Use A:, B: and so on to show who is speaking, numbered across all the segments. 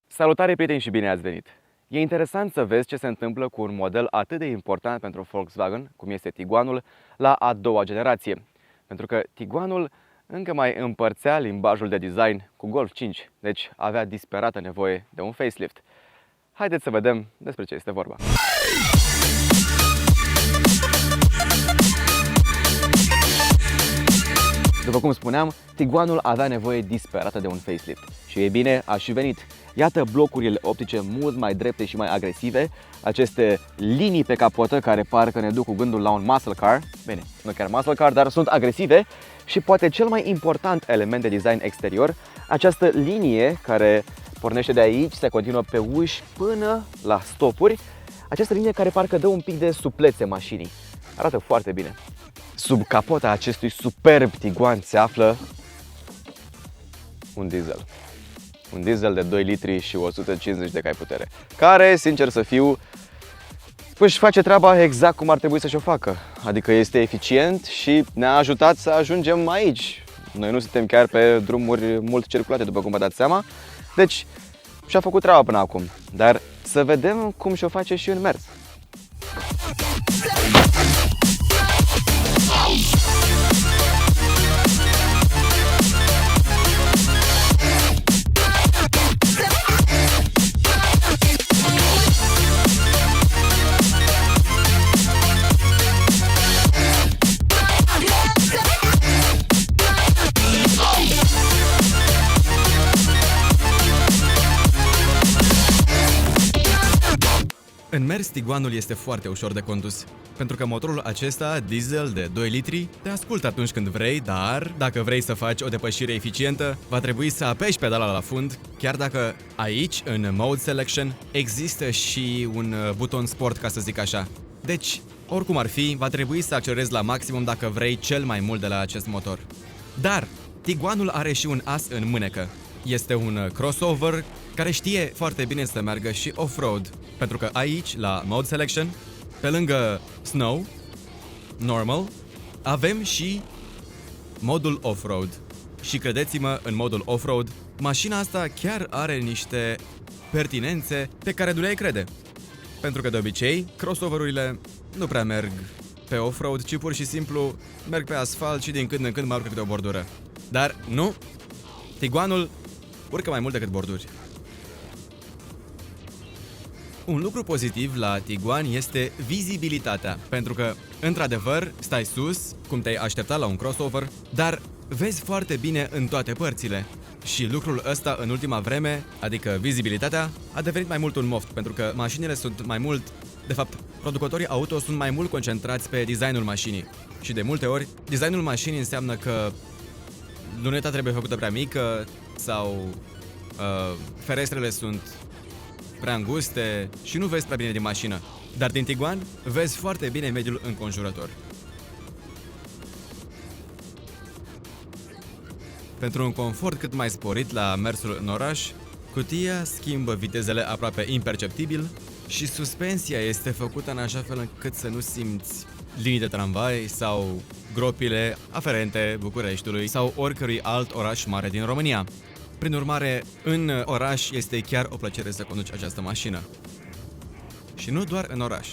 A: Salutare, prieteni, și bine ați venit! E interesant să vezi ce se întâmplă cu un model atât de important pentru Volkswagen, cum este Tiguanul, la a doua generație. Pentru că Tiguanul încă mai împărțea limbajul de design cu Golf 5, deci avea disperată nevoie de un facelift. Haideți să vedem despre ce este vorba. După cum spuneam, Tiguanul avea nevoie disperată de un facelift. Și e bine, a și venit. Iată blocurile optice mult mai drepte și mai agresive, aceste linii pe capotă care parcă ne duc cu gândul la un muscle car. Bine, nu chiar muscle car, dar sunt agresive. Și poate cel mai important element de design exterior, această linie care pornește de aici, se continuă pe uși până la stopuri. Această linie care parcă dă un pic de suplețe mașinii. Arată foarte bine. Sub capota acestui superb Tiguan se află un diesel. Un diesel de 2 litri și 150 de cai putere, care, sincer să fiu, își face treaba exact cum ar trebui să și-o facă. Adică este eficient și ne-a ajutat să ajungem aici. Noi nu suntem chiar pe drumuri mult circulate, după cum vă dați seama. Deci, și-a făcut treaba până acum. Dar să vedem cum și-o face și în mers.
B: În mers, Tiguanul este foarte ușor de condus, pentru că motorul acesta, diesel de 2 litri, te ascultă atunci când vrei, dar dacă vrei să faci o depășire eficientă, va trebui să apeși pedala la fund, chiar dacă aici, în Mode Selection, există și un buton sport, ca să zic așa. Deci, oricum ar fi, va trebui să accelerezi la maximum dacă vrei cel mai mult de la acest motor. Dar, Tiguanul are și un as în mânecă. Este un crossover care știe foarte bine să meargă și off-road, pentru că aici, la Mode Selection, pe lângă Snow, Normal, avem și modul off-road. Și credeți-mă, în modul off-road, mașina asta chiar are niște pertinențe pe care nu le crede. Pentru că de obicei, crossoverurile nu prea merg pe off-road, ci pur și simplu merg pe asfalt și din când în când mai urcă câte o bordură. Dar nu, Tiguanul urcă mai mult decât borduri. Un lucru pozitiv la Tiguan este vizibilitatea, pentru că, într-adevăr, stai sus, cum te-ai aștepta la un crossover, dar vezi foarte bine în toate părțile. Și lucrul ăsta, în ultima vreme, adică vizibilitatea, a devenit mai mult un moft, pentru că mașinile sunt mai mult, de fapt, producătorii auto sunt mai mult concentrați pe designul mașinii. Și de multe ori, designul mașinii înseamnă că luneta trebuie făcută prea mică sau ferestrele sunt prea înguste și nu vezi prea bine din mașină. Dar din Tiguan vezi foarte bine mediul înconjurător. Pentru un confort cât mai sporit la mersul în oraș, cutia schimbă vitezele aproape imperceptibil și suspensia este făcută în așa fel încât să nu simți linii de tramvai sau gropile aferente Bucureștiului sau oricărui alt oraș mare din România. Prin urmare, în oraș este chiar o plăcere să conduci această mașină. Și nu doar în oraș.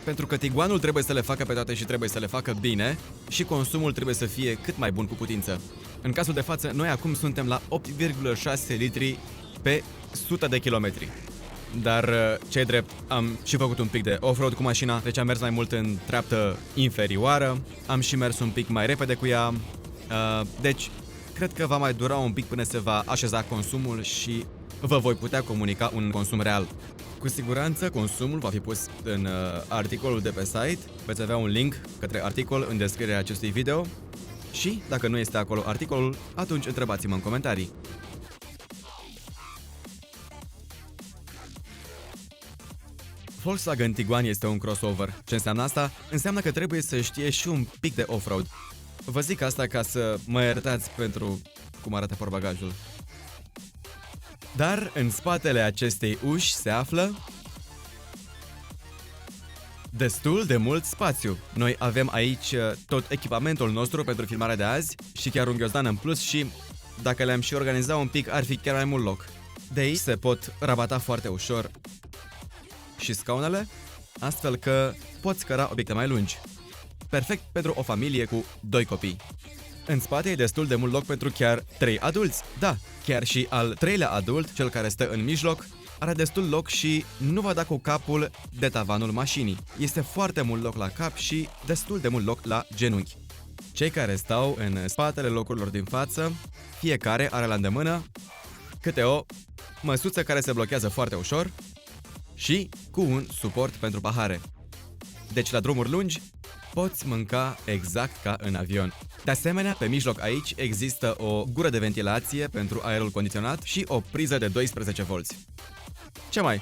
B: Pentru că Tiguanul trebuie să le facă pe toate și trebuie să le facă bine și consumul trebuie să fie cât mai bun cu putință. În cazul de față, noi acum suntem la 8,6 litri pe 100 de kilometri. Dar, ce-i drept, am și făcut un pic de off-road cu mașina, deci am mers mai mult în treaptă inferioară, am și mers un pic mai repede cu ea, deci cred că va mai dura un pic până se va așeza consumul și vă voi putea comunica un consum real. Cu siguranță consumul va fi pus în articolul de pe site, veți avea un link către articol în descrierea acestui video și, dacă nu este acolo articolul, atunci întrebați-mă în comentarii. Volkswagen Tiguan este un crossover. Ce înseamnă asta? Înseamnă că trebuie să știe și un pic de off-road. Vă zic asta ca să mă iertați pentru cum arată portbagajul. Dar în spatele acestei uși se află destul de mult spațiu. Noi avem aici tot echipamentul nostru pentru filmarea de azi și chiar un ghiozdan în plus și dacă le-am și organizat un pic ar fi chiar mai mult loc. De aici se pot rabata foarte ușor și scaunele, astfel că poți căra obiecte mai lungi. Perfect pentru o familie cu 2 copii. În spate e destul de mult loc pentru chiar 3 adulți. Da, chiar și al 3-lea adult, cel care stă în mijloc, are destul loc și nu va da cu capul de tavanul mașinii. Este foarte mult loc la cap și destul de mult loc la genunchi. Cei care stau în spatele locurilor din față, fiecare are la îndemână câte o măsuță care se blochează foarte ușor și cu un suport pentru pahare. Deci la drumuri lungi poți mânca exact ca în avion. De asemenea, pe mijloc aici există o gură de ventilație pentru aerul condiționat și o priză de 12 V. Ce mai?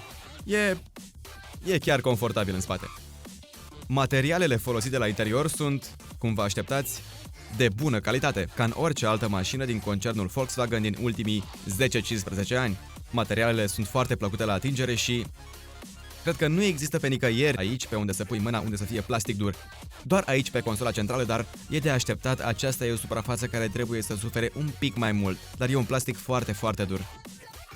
B: E chiar confortabil în spate. Materialele folosite la interior sunt, cum vă așteptați, de bună calitate, ca în orice altă mașină din concernul Volkswagen din ultimii 10-15 ani. Materialele sunt foarte plăcute la atingere și cred că nu există pe nicăieri aici pe unde să pui mâna unde să fie plastic dur. Doar aici pe consola centrală, dar e de așteptat, aceasta e o suprafață care trebuie să sufere un pic mai mult, dar e un plastic foarte, foarte dur.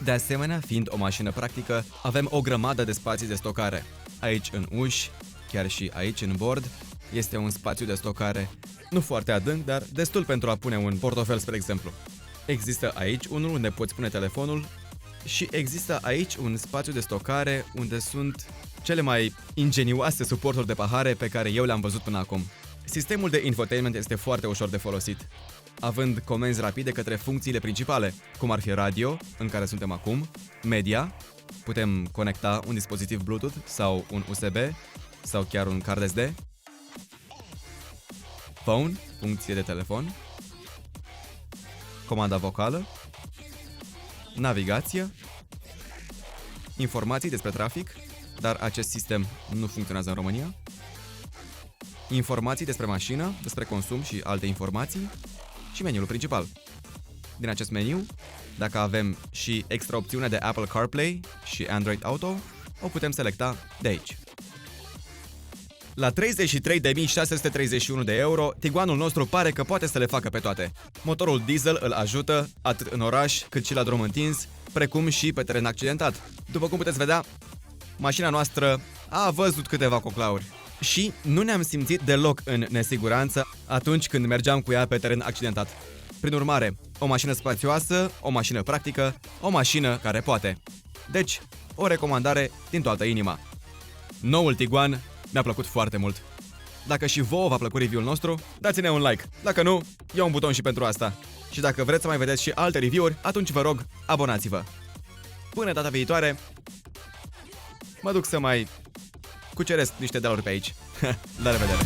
B: De asemenea, fiind o mașină practică, avem o grămadă de spații de stocare. Aici în uși, chiar și aici în bord, este un spațiu de stocare nu foarte adânc, dar destul pentru a pune un portofel, spre exemplu. Există aici unul unde poți pune telefonul și există aici un spațiu de stocare unde sunt cele mai ingenioase suporturi de pahare pe care eu le-am văzut până acum. Sistemul de infotainment este foarte ușor de folosit, având comenzi rapide către funcțiile principale, cum ar fi radio, în care suntem acum, media, putem conecta un dispozitiv Bluetooth sau un USB sau chiar un card SD, phone, funcție de telefon, comanda vocală, navigație, informații despre trafic, dar acest sistem nu funcționează în România, informații despre mașină, despre consum și alte informații și meniul principal. Din acest meniu, dacă avem și extra opțiunea de Apple CarPlay și Android Auto, o putem selecta de aici. La 33.631 de euro, Tiguanul nostru pare că poate să le facă pe toate. Motorul diesel îl ajută atât în oraș cât și la drum întins, precum și pe teren accidentat. După cum puteți vedea, mașina noastră a văzut câteva coclauri și nu ne-am simțit deloc în nesiguranță atunci când mergeam cu ea pe teren accidentat. Prin urmare, o mașină spațioasă, o mașină practică, o mașină care poate. Deci, o recomandare din toată inima. Noul Tiguan mi-a plăcut foarte mult. Dacă și vouă v-a plăcut review-ul nostru, dați-ne un like. Dacă nu, ia un buton și pentru asta. Și dacă vreți să mai vedeți și alte review-uri, atunci vă rog, abonați-vă. Până data viitoare, mă duc să mai cuceresc niște dealuri pe aici. La revedere!